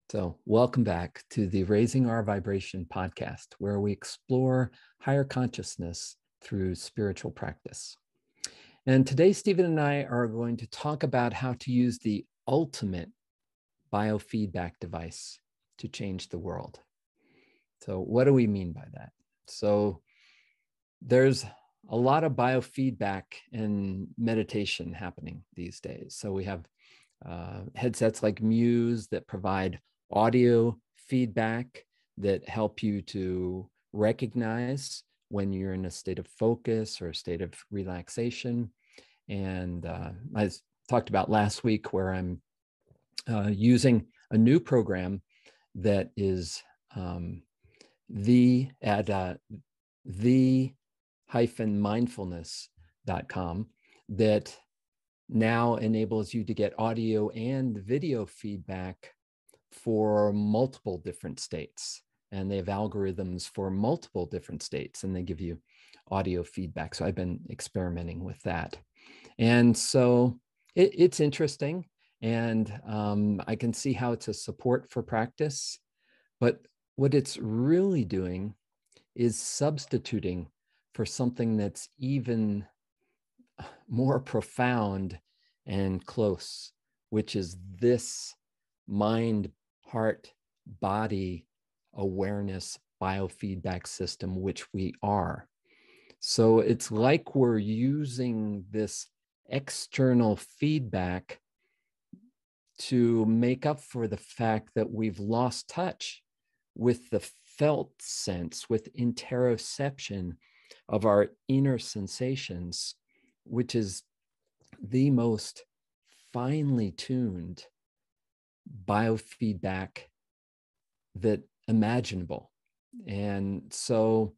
So, welcome back to the Raising Our Vibration podcast, where we explore higher consciousness through spiritual practice. And today, Stephen and I are going to talk about how to use the ultimate biofeedback device to change the world. So, what do we mean by that? So, there's a lot of biofeedback and meditation happening these days. So, we have headsets like Muse that provide audio feedback that help you to recognize when you're in a state of focus or a state of relaxation. And I talked about last week where I'm using a new program that is the-mindfulness.com that now enables you to get audio and video feedback for multiple different states. And they have algorithms for multiple different states, and they give you audio feedback. So I've been experimenting with that. And so it's interesting. And I can see how it's a support for practice. But what it's really doing is substituting for something that's even more profound and close, which is this mind, heart, body awareness biofeedback system, which we are. So it's like we're using this external feedback to make up for the fact that we've lost touch with the felt sense, with interoception of our inner sensations, which is the most finely tuned biofeedback that imaginable. And so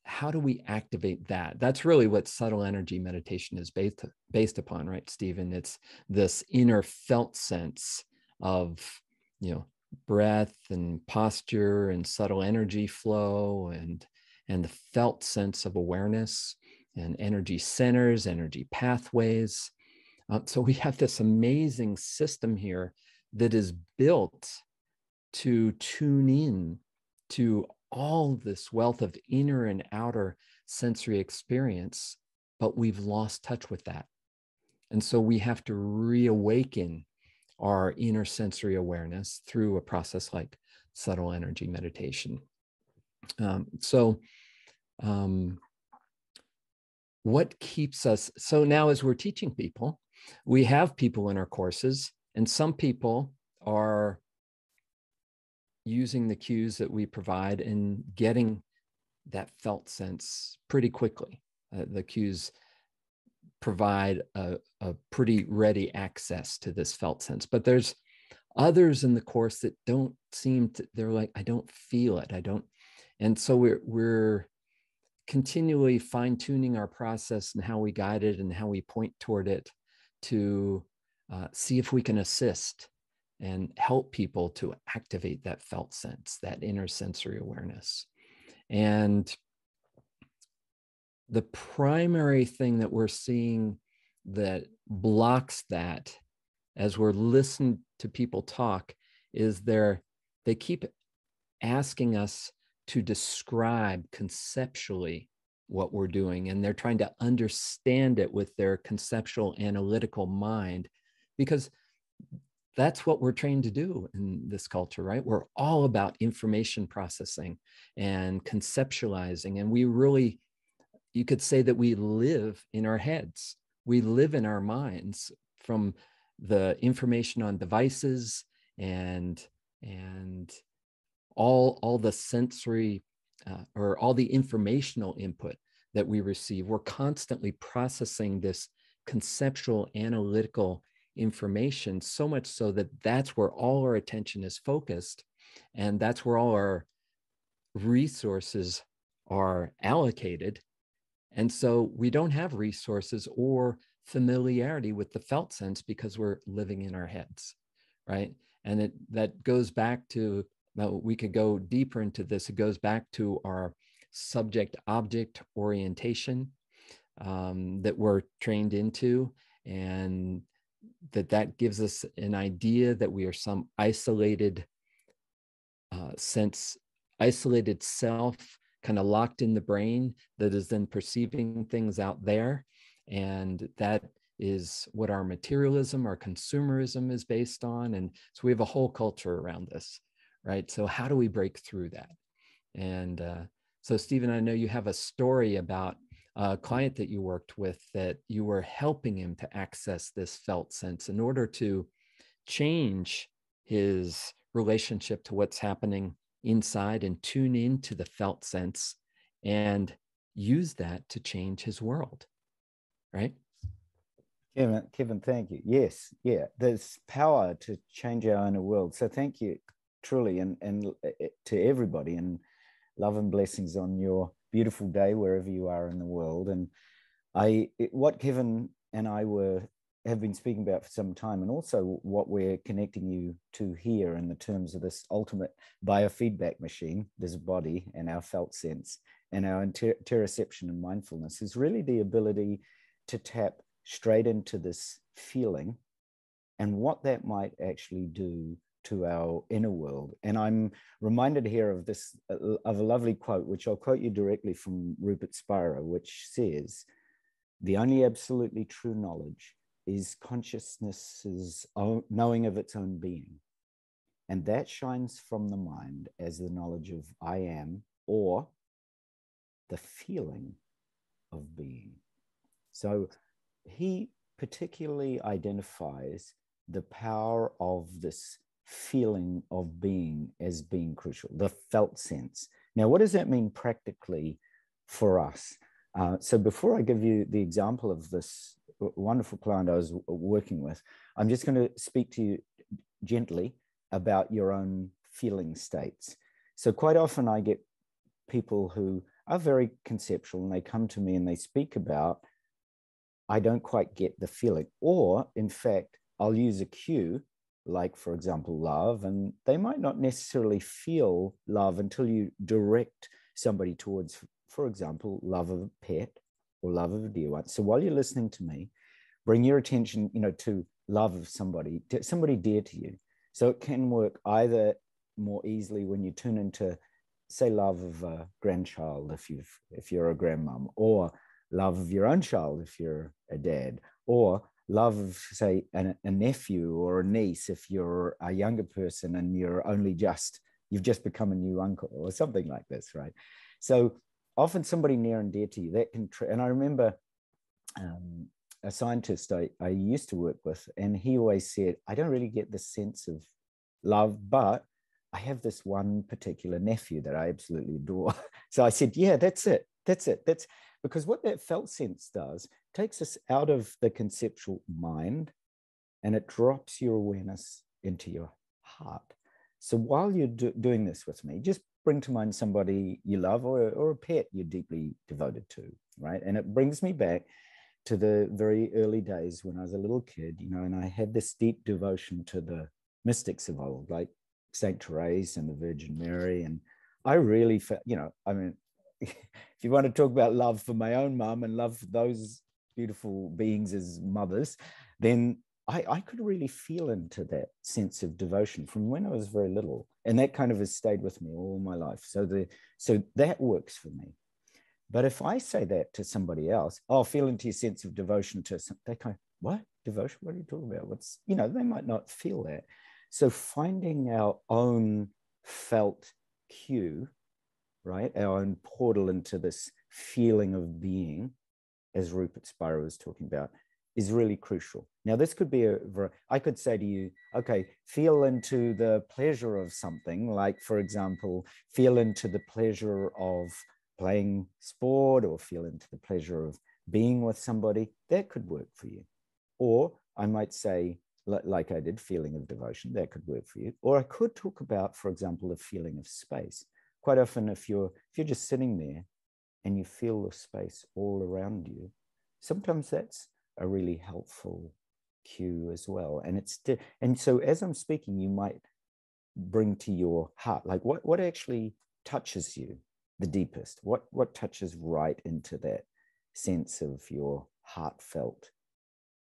how do we activate that? That's really what subtle energy meditation is based upon, right, Stephen? It's this inner felt sense of, breath and posture and subtle energy flow and the felt sense of awareness and energy centers, energy pathways. So we have this amazing system here that is built to tune in to all this wealth of inner and outer sensory experience, but we've lost touch with that. And so we have to reawaken our inner sensory awareness through a process like subtle energy meditation. What keeps us? So now as we're teaching people, we have people in our courses, and some people are using the cues that we provide and getting that felt sense pretty quickly. The cues provide a pretty ready access to this felt sense. But there's others in the course that don't seem to, they're like, I don't feel it. I don't. And so we're continually fine-tuning our process and how we guide it and how we point toward it to see if we can assist and help people to activate that felt sense, that inner sensory awareness. And the primary thing that we're seeing that blocks that as we're listening to people talk is they keep asking us to describe conceptually what we're doing, and they're trying to understand it with their conceptual analytical mind, because that's what we're trained to do in this culture, right? We're all about information processing and conceptualizing, and we really, you could say that we live in our heads. We live in our minds from the information on devices and all the sensory or all the informational input that we receive. We're constantly processing this conceptual analytical information, so much so that that's where all our attention is focused, and that's where all our resources are allocated. And so we don't have resources or familiarity with the felt sense because we're living in our heads, right? And that goes back to, now we could go deeper into this. It goes back to our subject-object orientation that we're trained into, and that gives us an idea that we are some isolated isolated self, kind of locked in the brain, that is then perceiving things out there. And that is what our materialism, our consumerism is based on. And so we have a whole culture around this, right? So how do we break through that? And so Stephen, I know you have a story about a client that you worked with, that you were helping him to access this felt sense in order to change his relationship to what's happening inside and tune into the felt sense and use that to change his world, right? Kevin, thank you. Yes, yeah, there's power to change our inner world. So thank you truly, and to everybody, and love and blessings on your beautiful day wherever you are in the world. And what Kevin and I have been speaking about for some time, and also what we're connecting you to here in the terms of this ultimate biofeedback machine, this body and our felt sense and our interoception and mindfulness, is really the ability to tap straight into this feeling and what that might actually do to our inner world. And I'm reminded here of a lovely quote, which I'll quote you directly from Rupert Spira, which says, "The only absolutely true knowledge is consciousness's knowing of its own being. And that shines from the mind as the knowledge of I am, or the feeling of being." So he particularly identifies the power of this feeling of being as being crucial, the felt sense. Now, what does that mean practically for us? So before I give you the example of this wonderful client I was working with, I'm just going to speak to you gently about your own feeling states. So quite often I get people who are very conceptual, and they come to me and they speak about, I don't quite get the feeling. Or in fact, I'll use a cue, like for example, love, and they might not necessarily feel love until you direct somebody towards, for example, love of a pet or love of a dear one. So while you're listening to me, bring your attention, to love of somebody dear to you. So it can work either more easily when you tune into, say, love of a grandchild if you're a grandmom, or love of your own child if you're a dad, or love of, say, a nephew or a niece if you're a younger person and you've just become a new uncle or something like this, right? So often somebody near and dear to you, that can, and I remember a scientist I used to work with, and he always said, I don't really get the sense of love, but I have this one particular nephew that I absolutely adore. So I said, yeah, that's it. That's because what that felt sense does, takes us out of the conceptual mind and it drops your awareness into your heart. So while you're doing this with me, just bring to mind somebody you love, or a pet you're deeply devoted to, right? And it brings me back to the very early days when I was a little kid, and I had this deep devotion to the mystics of old, like Saint Therese and the Virgin Mary. And I really felt, if you want to talk about love for my own mum and love for those beautiful beings as mothers, then I could really feel into that sense of devotion from when I was very little. And that kind of has stayed with me all my life. So that works for me. But if I say that to somebody else, feel into your sense of devotion to something, they kind of, what? Devotion? What are you talking about? They might not feel that. So finding our own felt cue, right? Our own portal into this feeling of being, as Rupert Spira was talking about, is really crucial. Now, this could be I could say to you, okay, feel into the pleasure of something, like, for example, feel into the pleasure of playing sport, or feel into the pleasure of being with somebody. That could work for you. Or I might say, like I did, feeling of devotion, that could work for you. Or I could talk about, for example, a feeling of space. Quite often, if you're just sitting there and you feel the space all around you, sometimes that's a really helpful cue as well. And so as I'm speaking, you might bring to your heart, like what actually touches you the deepest? What touches right into that sense of your heartfelt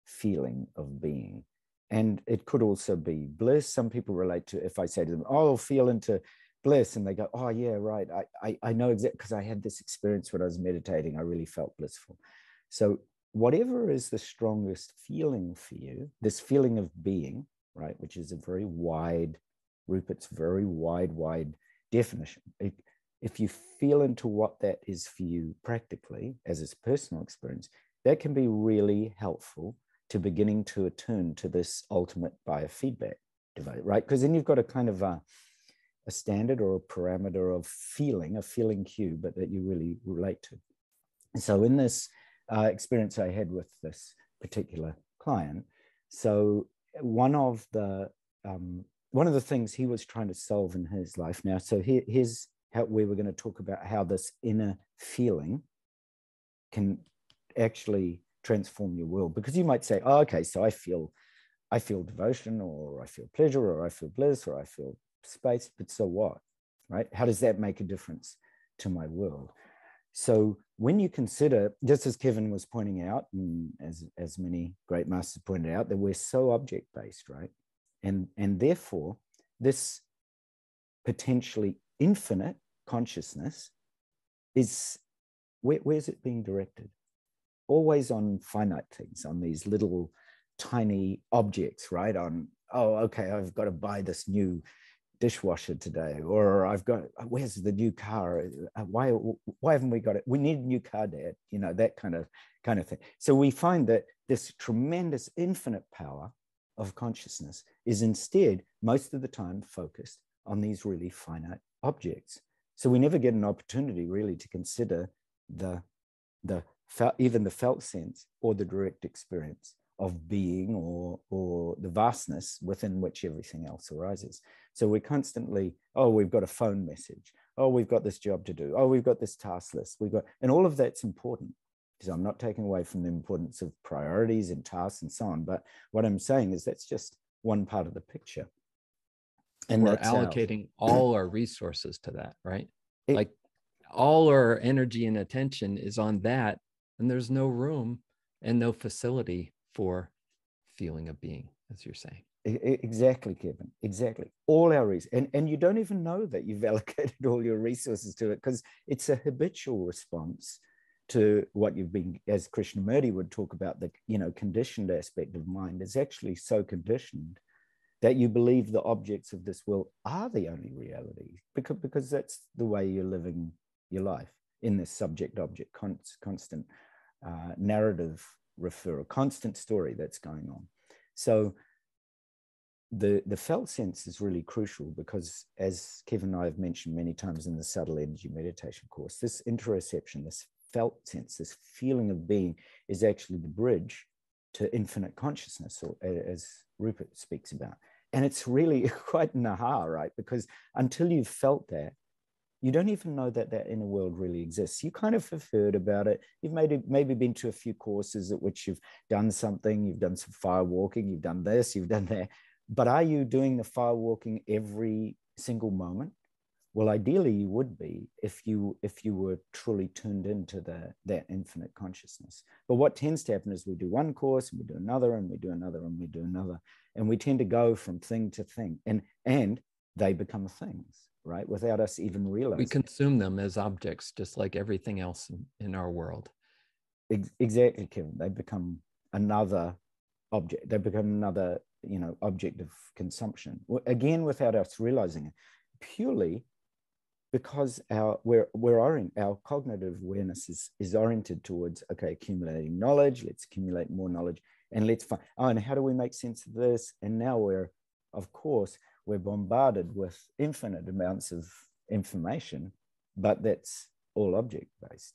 feeling of being? And it could also be bliss. Some people relate to, if I say to them, oh, feel into bliss, and they go, oh yeah, right, I know exactly, because I had this experience when I was meditating, I really felt blissful. So whatever is the strongest feeling for you, this feeling of being, right, which is a very wide, Rupert's very wide definition. If you feel into what that is for you practically as its personal experience, that can be really helpful to beginning to attune to this ultimate biofeedback device, right? Because then you've got a kind of a standard or a parameter of feeling, a feeling cue, but that you really relate to. And so in this experience I had with this particular client, so one of the things he was trying to solve in his life now, so here's how we were going to talk about how this inner feeling can actually transform your world. Because you might say, oh, okay, so I feel devotion, or I feel pleasure, or I feel bliss, or I feel space, but so what, right? How does that make a difference to my world? So when you consider, just as Kevin was pointing out, and as many great masters pointed out, that we're so object-based, right? And therefore, this potentially infinite consciousness is, where's it being directed? Always on finite things, on these little tiny objects, right? On, oh, okay, I've got to buy this new dishwasher today, or I've got, where's the new car? Why haven't we got it? We need a new car, Dad. You know, that kind of thing. So we find that this tremendous infinite power of consciousness is instead most of the time focused on these really finite objects. So we never get an opportunity really to consider even the felt sense or the direct experience of being, or the vastness within which everything else arises. So we're constantly, oh, we've got a phone message. Oh, we've got this job to do. Oh, we've got this task list. And all of that's important. So I'm not taking away from the importance of priorities and tasks and so on. But what I'm saying is that's just one part of the picture. And we're allocating all our resources to that, right? Like all our energy and attention is on that, and there's no room and no facility for feeling of being, as you're saying. Exactly, Kevin. Exactly. All our reasons. And you don't even know that you've allocated all your resources to it, because it's a habitual response to what you've been, as Krishnamurti would talk about, the conditioned aspect of mind is actually so conditioned that you believe the objects of this world are the only reality, because that's the way you're living your life, in this subject-object constant narrative referral, constant story that's going on. So the felt sense is really crucial, because as Kevin and I have mentioned many times in the subtle energy meditation course, this interoception, this felt sense, this feeling of being, is actually the bridge to infinite consciousness, or as Rupert speaks about. And it's really quite an aha, right? Because until you've felt that, you don't even know that that inner world really exists. You kind of have heard about it. You've maybe been to a few courses at which you've done something, you've done some fire walking, you've done this, you've done that. But are you doing the fire walking every single moment? Well, ideally you would be, if you were truly tuned into that infinite consciousness. But what tends to happen is we do one course and we do another and we do another and we do another. And we tend to go from thing to thing, and they become things, right? Without us even realizing. We consume them as objects, just like everything else in our world. Exactly, Kevin. They become another object. They become another, object of consumption. Again, without us realizing it, purely because our cognitive awareness is oriented towards, okay, accumulating knowledge. Let's accumulate more knowledge, and let's find, oh, and how do we make sense of this? And now we're bombarded with infinite amounts of information, but that's all object-based.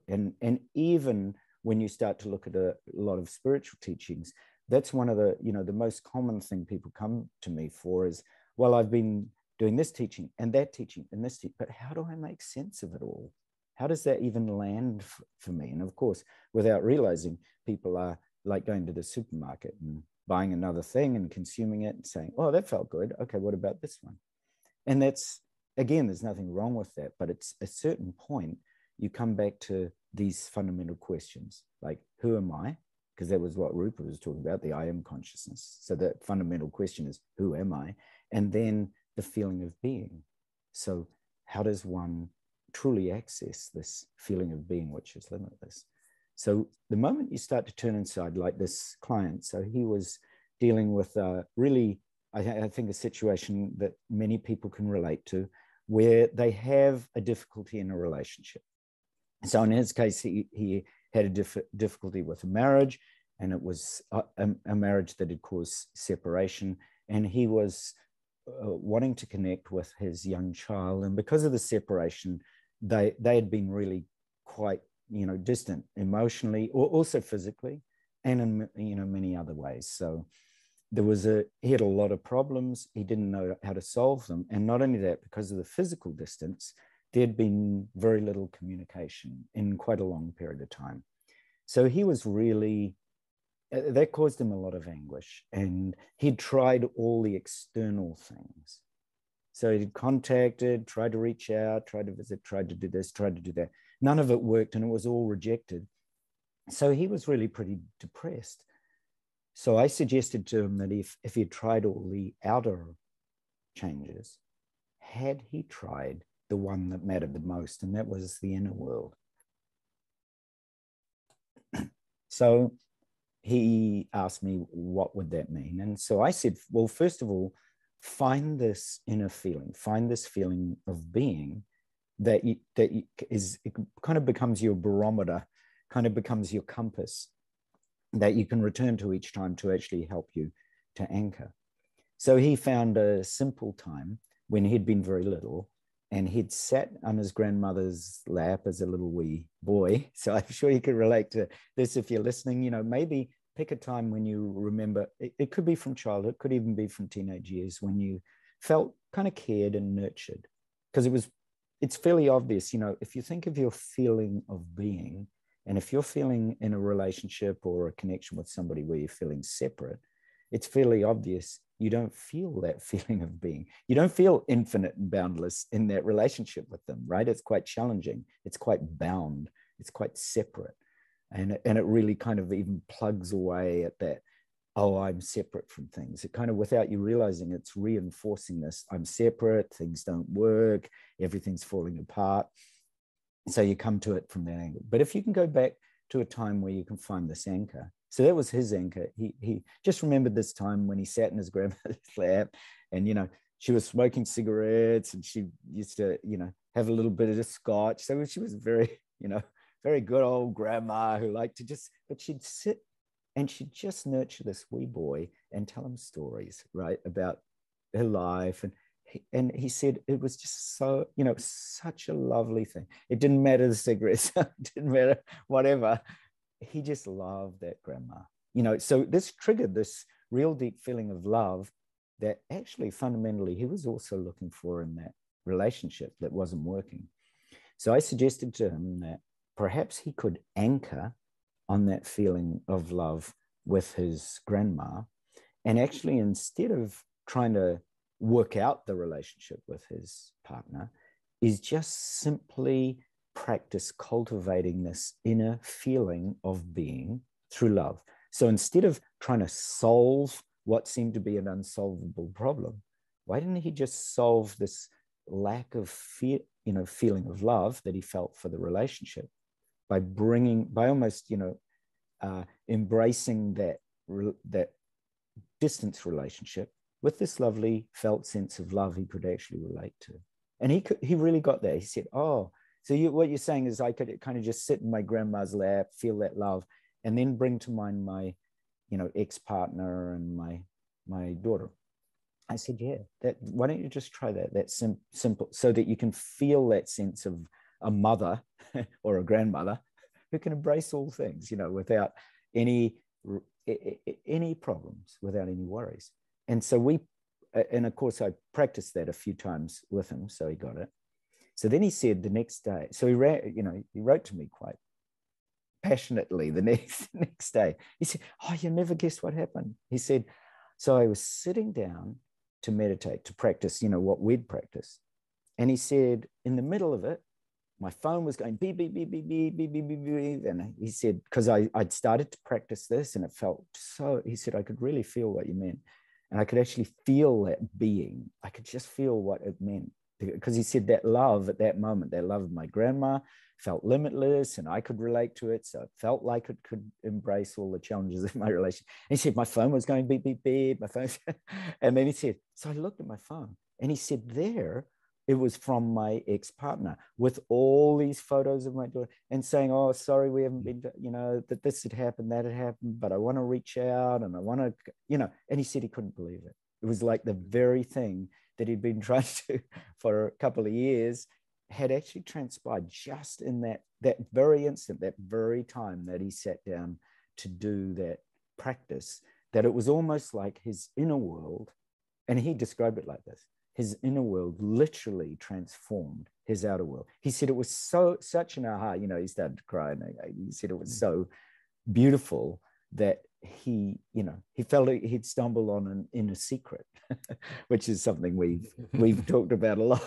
And even when you start to look at a lot of spiritual teachings, that's one of the, the most common thing people come to me for is, well, I've been doing this teaching and that teaching and this teaching, but how do I make sense of it all? How does that even land for me? And of course, without realizing, people are like going to the supermarket and buying another thing and consuming it and saying, oh, that felt good. Okay, what about this one? And that's, again, there's nothing wrong with that, but it's a certain point, you come back to these fundamental questions, like, who am I? because that was what Rupa was talking about, the I am consciousness. So the fundamental question is, who am I? And then the feeling of being. So how does one truly access this feeling of being, which is limitless? So the moment you start to turn inside, like this client, so he was dealing with really, I think, a situation that many people can relate to, where they have a difficulty in a relationship. So in his case, he had a difficulty with a marriage, and it was a marriage that had caused separation. And he was wanting to connect with his young child. And because of the separation, they had been really quite, distant emotionally, or also physically, and in, many other ways. So he had a lot of problems. He didn't know how to solve them. And not only that, because of the physical distance, there'd been very little communication in quite a long period of time. So he was really, that caused him a lot of anguish. And he'd tried all the external things. So he'd contacted, tried to reach out, tried to visit, tried to do this, tried to do that. None of it worked, and it was all rejected. So he was really pretty depressed. So I suggested to him that if he had tried all the outer changes, had he tried the one that mattered the most, and that was the inner world. So he asked me, what would that mean? And so I said, well, first of all, find this inner feeling, find this feeling of being that it kind of becomes your barometer, kind of becomes your compass that you can return to each time to actually help you to anchor. So he found a simple time when he'd been very little, and he'd sat on his grandmother's lap as a little wee boy. So I'm sure you could relate to this if you're listening. Maybe pick a time when you remember, it could be from childhood, could even be from teenage years, when you felt kind of cared and nurtured. Because it's fairly obvious, if you think of your feeling of being, and if you're feeling in a relationship or a connection with somebody where you're feeling separate, it's fairly obvious you don't feel that feeling of being. You don't feel infinite and boundless in that relationship with them, right? It's quite challenging. It's quite bound. It's quite separate. And it really kind of even plugs away at that, oh, I'm separate from things. It kind of, without you realizing, it's reinforcing this. I'm separate, things don't work, everything's falling apart. So you come to it from that angle. But if you can go back to a time where you can find this anchor. So that was his anchor. He just remembered this time when he sat in his grandmother's lap, and, she was smoking cigarettes, and she used to, have a little bit of scotch. So she was very, very good old grandma who liked to but she'd sit and she'd just nurture this wee boy and tell him stories, right, about her life. And he said it was just so, such a lovely thing. It didn't matter the cigarettes, it didn't matter whatever. He just loved that grandma, so this triggered this real deep feeling of love that actually fundamentally he was also looking for in that relationship that wasn't working. So I suggested to him that perhaps he could anchor on that feeling of love with his grandma, and actually, instead of trying to work out the relationship with his partner, is just simply practice cultivating this inner feeling of being through love. So instead of trying to solve what seemed to be an unsolvable problem, why didn't he just solve this lack of fear, feeling of love that he felt for the relationship by almost, embracing that distance relationship with this lovely felt sense of love he could actually relate to. And he really got there. He said, oh, so what you're saying is I could kind of just sit in my grandma's lap, feel that love, and then bring to mind my, ex-partner and my daughter. I said, yeah, why don't you just try that? That's simple, so that you can feel that sense of a mother or a grandmother who can embrace all things, without any problems, without any worries. And so and of course I practiced that a few times with him, so he got it. So then he said the next day, so he wrote to me quite passionately the next day. He said, oh, you never guess what happened. He said, so I was sitting down to meditate, to practice, what we'd practice. And he said, in the middle of it, my phone was going beep, beep, beep, beep, beep, beep, beep, beep, beep. And he said, because I'd started to practice this and it felt so, he said, I could really feel what you meant. And I could actually feel that being. I could just feel what it meant. Because he said that love at that moment, that love of my grandma felt limitless and I could relate to it. So it felt like it could embrace all the challenges of my relation. And he said, my phone was going beep, beep, beep, my phone. And then he said, so I looked at my phone and he said, there, it was from my ex-partner with all these photos of my daughter and saying, oh, sorry, we haven't been, that this had happened, that had happened, but I want to reach out and I want to, and he said he couldn't believe it. It was like the very thing that he'd been trying to for a couple of years had actually transpired just in that very instant, that very time that he sat down to do that practice, that it was almost like his inner world, and he described it like this, his inner world literally transformed his outer world. He said it was such an aha, he started to cry, and he said it was so beautiful that he felt like he'd stumbled on an inner secret, which is something we've talked about a lot.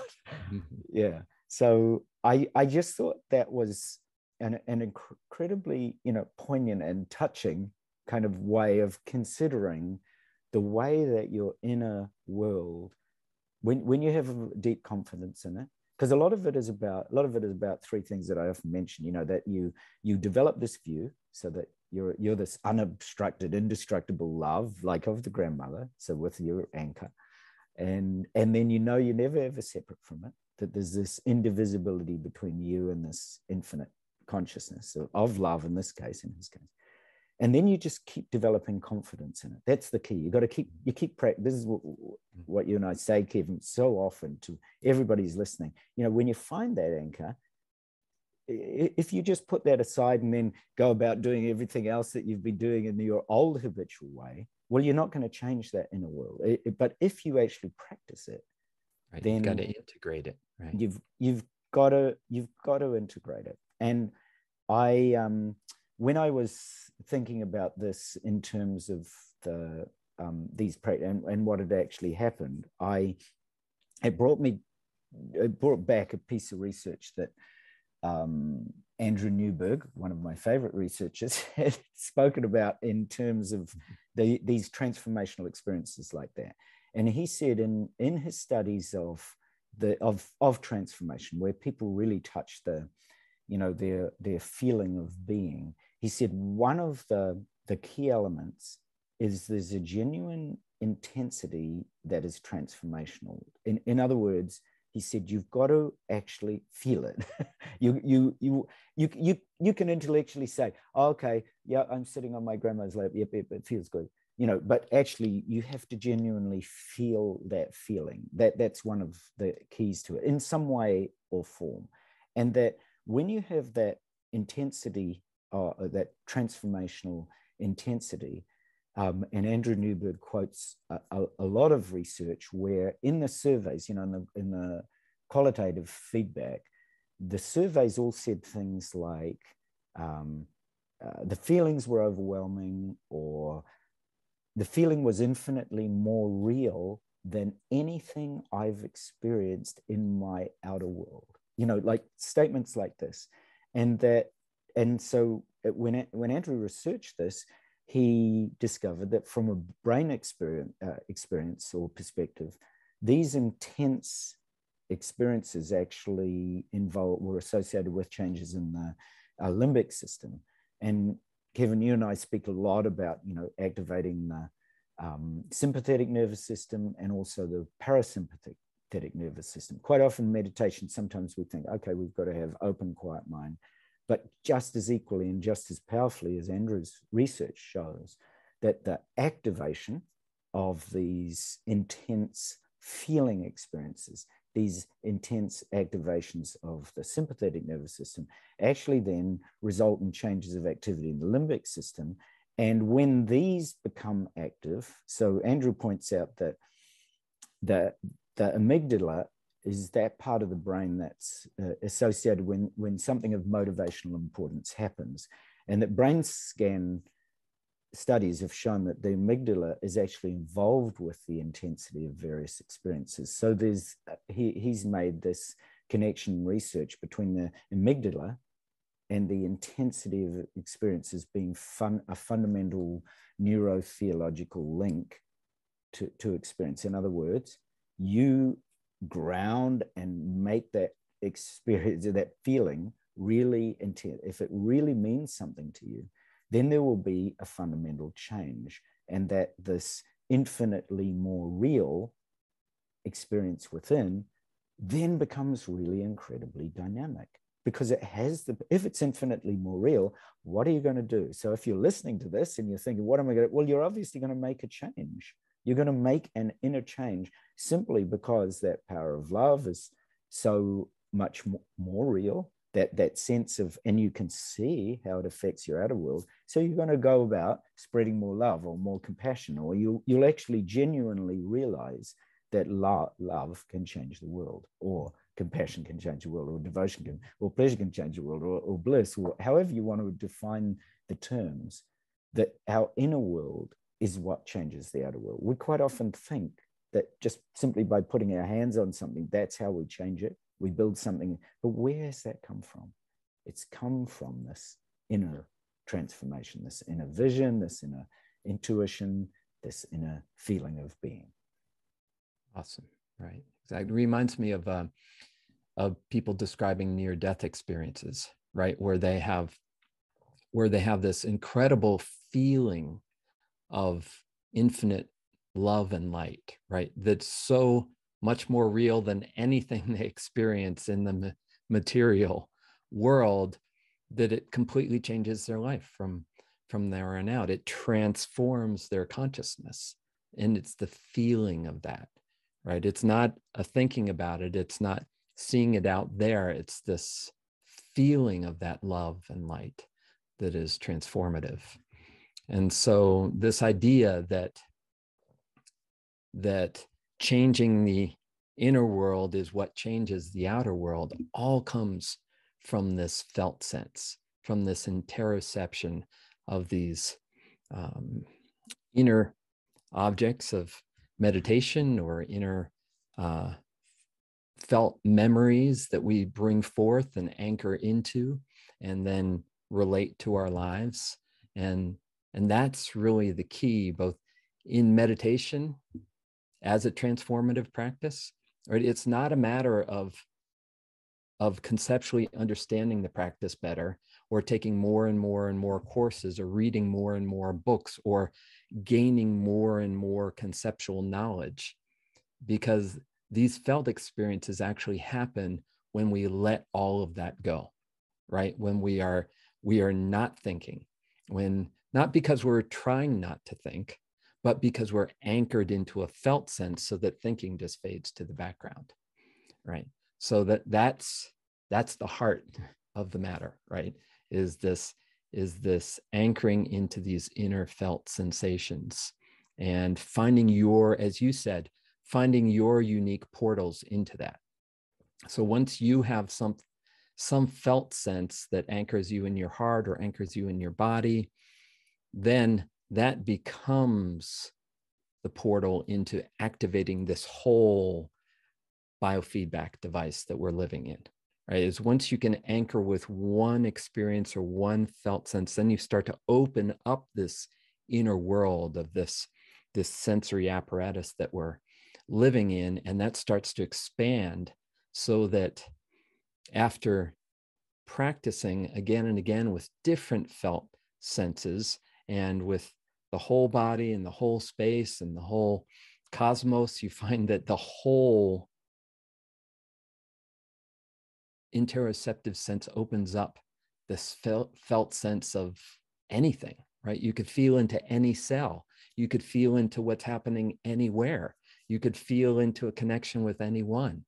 Yeah. So I just thought that was an incredibly, poignant and touching kind of way of considering the way that your inner world, when you have a deep confidence in it, because a lot of it is about three things that I often mention, that you develop this view so that you're this unobstructed, indestructible love, like of the grandmother, so with your anchor, and then you're never ever separate from it, that there's this indivisibility between you and this infinite consciousness of love, in this case, in his case. And then you just keep developing confidence in it. That's the key. You got to keep practice. This is what you and I say, Kevin, so often to everybody who's listening. When you find that anchor, if you just put that aside and then go about doing everything else that you've been doing in your old habitual way, well, you're not going to change that inner world. But if you actually practice it, right, then you've got to integrate it. Right, you've got to integrate it. And I when I was thinking about this in terms of the these practices and what had actually happened, it brought back a piece of research that Andrew Newberg, one of my favorite researchers, had spoken about in terms of these transformational experiences like that. And he said in his studies of transformation, where people really touch their feeling of being, he said one of the key elements is there's a genuine intensity that is transformational. In other words, he said you've got to actually feel it. you can intellectually say, oh, okay, yeah, I'm sitting on my grandma's lap, yep, it feels good, but actually you have to genuinely feel that feeling. That's one of the keys to it in some way or form. And that when you have that intensity, that transformational intensity, and Andrew Newberg quotes a lot of research where in the surveys, in the qualitative feedback, the surveys all said things like the feelings were overwhelming, or the feeling was infinitely more real than anything I've experienced in my outer world. Like statements like this. And so when Andrew researched this, he discovered that from a brain experience or perspective, these intense experiences actually were associated with changes in the limbic system. And Kevin, you and I speak a lot about, activating the sympathetic nervous system and also the parasympathetic nervous system. Quite often meditation, sometimes we think, okay, we've got to have open, quiet mind. But just as equally and just as powerfully as Andrew's research shows, that the activation of these intense feeling experiences, these intense activations of the sympathetic nervous system, actually then result in changes of activity in the limbic system. And when these become active, so Andrew points out that the amygdala is that part of the brain that's associated when something of motivational importance happens. And that brain scan studies have shown that the amygdala is actually involved with the intensity of various experiences. So he's made this connection research between the amygdala and the intensity of experiences being a fundamental neurotheological link to experience. In other words, you ground and make that experience, that feeling really intense. If it really means something to you, then there will be a fundamental change, and that this infinitely more real experience within then becomes really incredibly dynamic, because it has if it's infinitely more real, what are you going to do? So if you're listening to this and you're thinking, what am I going to, well, you're obviously going to make a change. You're going to make an inner change simply because that power of love is so much more real, that sense of, and you can see how it affects your outer world. So you're going to go about spreading more love or more compassion, or you'll actually genuinely realize that love can change the world, or compassion can change the world, or devotion can, or pleasure can change the world, or bliss, or however you want to define the terms, that our inner world is what changes the outer world. We quite often think that just simply by putting our hands on something, that's how we change it. We build something, but where has that come from? It's come from this inner transformation, this inner vision, this inner intuition, this inner feeling of being. Awesome, right? Exactly. It reminds me of people describing near-death experiences, right? Where they have this incredible feeling of infinite love and light, right? That's so much more real than anything they experience in the material world, that it completely changes their life from there on out. It transforms their consciousness, and it's the feeling of that, right? It's not a thinking about it. It's not seeing it out there. It's this feeling of that love and light that is transformative. And so this idea that changing the inner world is what changes the outer world all comes from this felt sense, from this interoception of these inner objects of meditation, or inner felt memories that we bring forth and anchor into and then relate to our lives. And that's really the key, both in meditation as a transformative practice, right? It's not a matter of conceptually understanding the practice better, or taking more and more and more courses, or reading more and more books, or gaining more and more conceptual knowledge, because these felt experiences actually happen when we let all of that go, right? When we are not thinking, not because we're trying not to think, but because we're anchored into a felt sense, so that thinking just fades to the background, right? So that's the heart of the matter, right? Is this anchoring into these inner felt sensations, and finding as you said, finding your unique portals into that. So once you have some felt sense that anchors you in your heart, or anchors you in your body, then that becomes the portal into activating this whole biofeedback device that we're living in, right? Is once you can anchor with one experience or one felt sense, then you start to open up this inner world of this sensory apparatus that we're living in, and that starts to expand, so that after practicing again and again with different felt senses, and with the whole body and the whole space and the whole cosmos, you find that the whole interoceptive sense opens up this felt sense of anything, right? You could feel into any cell. You could feel into what's happening anywhere. You could feel into a connection with anyone.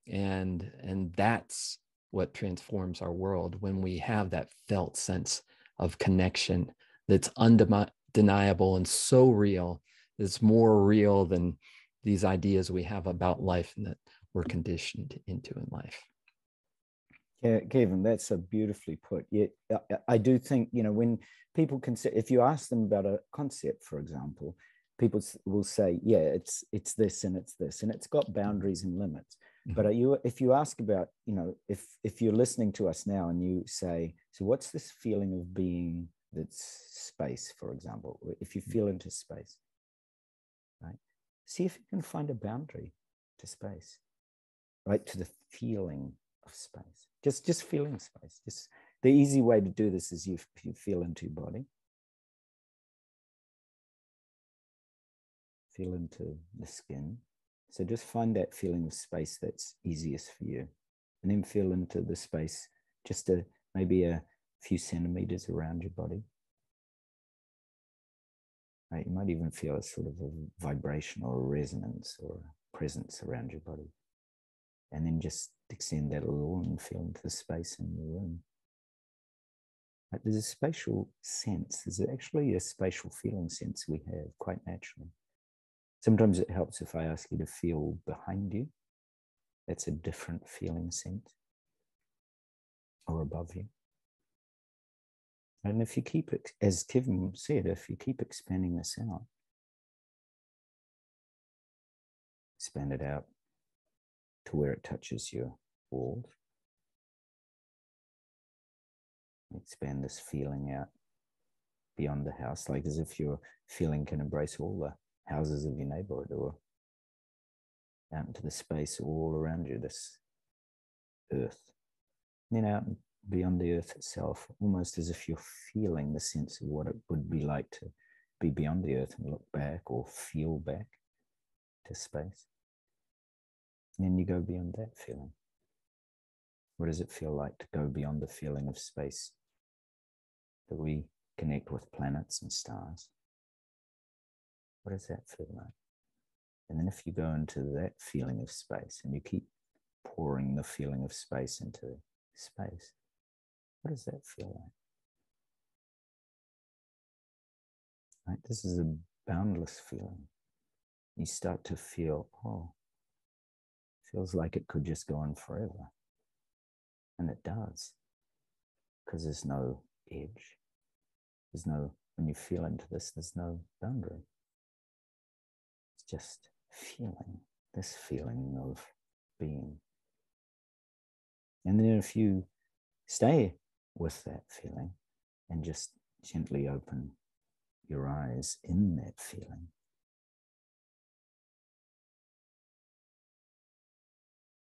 And that's what transforms our world, when we have that felt sense of connection that's undeniable and so real. It's more real than these ideas we have about life and that we're conditioned into in life. Yeah, Kevin, that's so beautifully put. Yeah, I do think, when people consider, if you ask them about a concept, for example, people will say, yeah, it's this and it's this, and it's got boundaries and limits. But if you ask about, if you're listening to us now and you say, so what's this feeling of being that's space, for example, if you feel into space, right? See if you can find a boundary to space, right? To the feeling of space, just feeling space. Just the easy way to do this is you feel into your body, feel into the skin. So just find that feeling of space that's easiest for you, and then feel into the space just maybe a few centimeters around your body. Right? You might even feel a sort of a vibration or a resonance or a presence around your body. And then just extend that a little and feel into the space in your room. Right? There's a spatial sense. There's actually a spatial feeling sense we have quite naturally. Sometimes it helps if I ask you to feel behind you. That's a different feeling sense. Or above you. And if you keep it, as Kevin said, if you keep expanding this out, expand it out to where it touches your walls. Expand this feeling out beyond the house, like as if your feeling can embrace all the houses of your neighborhood, or out into the space all around you, this earth. And then out beyond the earth itself, almost as if you're feeling the sense of what it would be like to be beyond the earth and look back or feel back to space. And then you go beyond that feeling. What does it feel like to go beyond the feeling of space that we connect with planets and stars? What does that feel like? And then if you go into that feeling of space and you keep pouring the feeling of space into space, what does that feel like? Right? This is a boundless feeling. You start to feel, feels like it could just go on forever. And it does. Because there's no edge. There's no, when you feel into this, there's no boundary. It's just feeling, this feeling of being. And then if you stay with that feeling and just gently open your eyes in that feeling,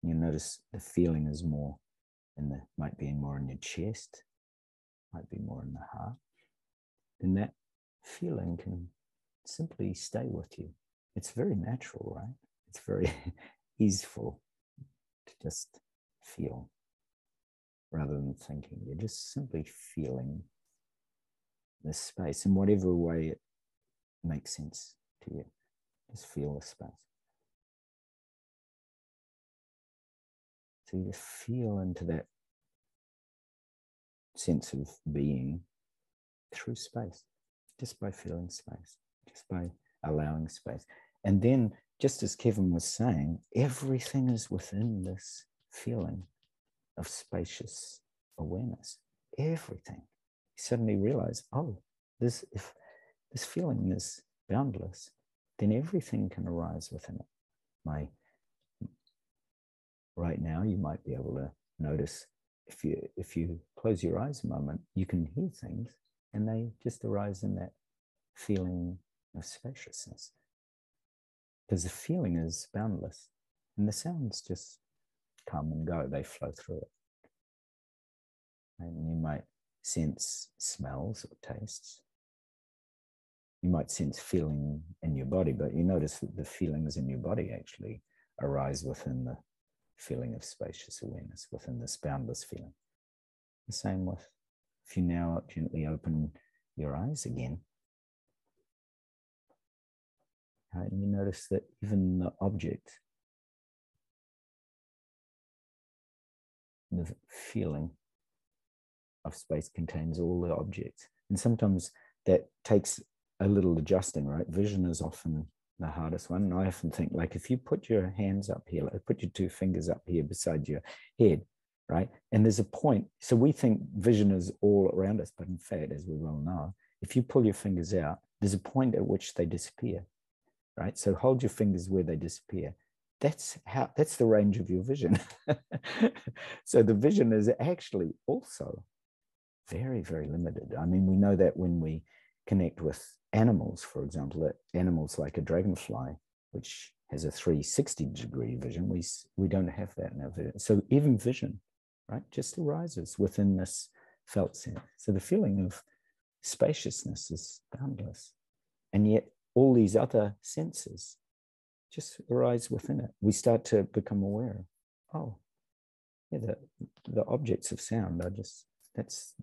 you notice the feeling is more might be more in your chest, might be more in the heart. And that feeling can simply stay with you. It's very natural, right? It's very easeful to just feel rather than thinking. You're just simply feeling this space in whatever way it makes sense to you. Just feel the space. So you just feel into that sense of being through space, just by feeling space, just by allowing space. And then, just as Kevin was saying, everything is within this feeling of spacious awareness. Everything. You suddenly realize, if this feeling is boundless, then everything can arise within it. Right now, you might be able to notice, if you close your eyes a moment, you can hear things and they just arise in that feeling of spaciousness. Because the feeling is boundless and the sounds just come and go, they flow through it. And you might sense smells or tastes. You might sense feeling in your body, but you notice that the feelings in your body actually arise within the feeling of spacious awareness, within this boundless feeling. The same with, if you now gently open your eyes again, and you notice that even the object, the feeling of space contains all the objects. And sometimes that takes a little adjusting, right? Vision is often the hardest one. And I often think, like, if you put your hands up here, like put your two fingers up here beside your head, right? And there's a point. So we think vision is all around us, but in fact, as we well know, if you pull your fingers out, there's a point at which they disappear, right? So hold your fingers where they disappear. that's the range of your vision. So the vision is actually also very, very limited. I mean, we know that when we connect with animals, for example, animals like a dragonfly, which has a 360-degree vision, we don't have that in our vision. So even vision, right, just arises within this felt sense. So the feeling of spaciousness is boundless. And yet all these other senses just arise within it. We start to become aware of, oh, yeah, the objects of sound are just,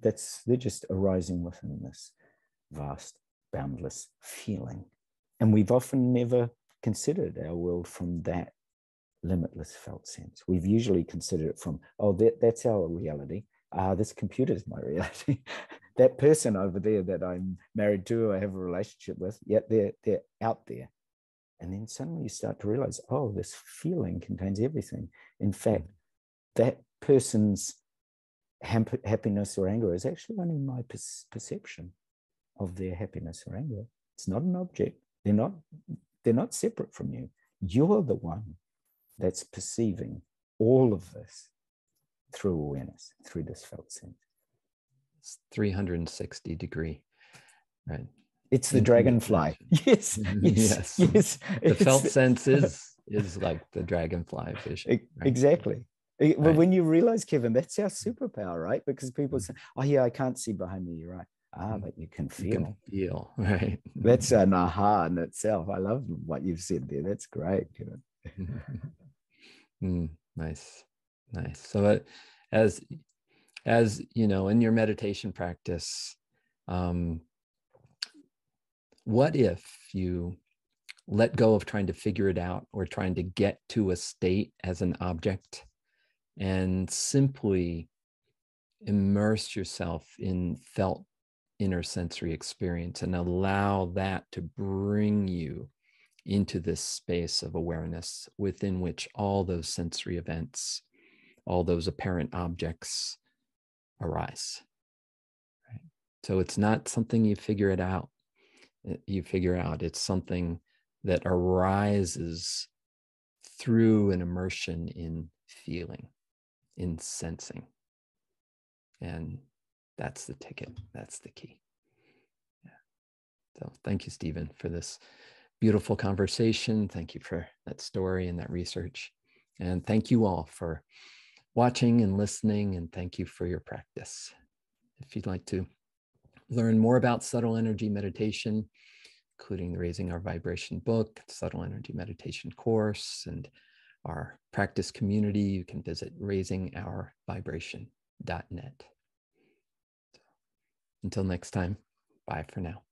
they're just arising within this vast, boundless feeling. And we've often never considered our world from that limitless felt sense. We've usually considered it from, oh, that's our reality. This computer is my reality. That person over there that I'm married to or have a relationship with, yet they're out there. And then suddenly you start to realize, oh, this feeling contains everything. In fact, that person's happiness or anger is actually only my perception of their happiness or anger. It's not an object. They're not separate from you. You're the one that's perceiving all of this through awareness, through this felt sense. It's 360 degree, right? It's the dragonfly. Yes, yes, yes. The felt sense is like the dragonfly vision. Right? Exactly. But right. When you realize, Kevin, that's our superpower, right? Because people say, oh yeah, I can't see behind me. You're right. But you can feel. You can feel, right? That's an aha in itself. I love what you've said there. That's great, Kevin. Nice. So as you know, in your meditation practice, what if you let go of trying to figure it out or trying to get to a state as an object and simply immerse yourself in felt inner sensory experience and allow that to bring you into this space of awareness within which all those sensory events, all those apparent objects arise. Right? So it's not something you figure out. It's something that arises through an immersion in feeling, in sensing. And that's the ticket. That's the key. Yeah. So thank you, Stephen, for this beautiful conversation. Thank you for that story and that research. And thank you all for watching and listening. And thank you for your practice. If you'd like to learn more about subtle energy meditation, including the Raising Our Vibration book, subtle energy meditation course, and our practice community, you can visit raisingourvibration.net. Until next time, bye for now.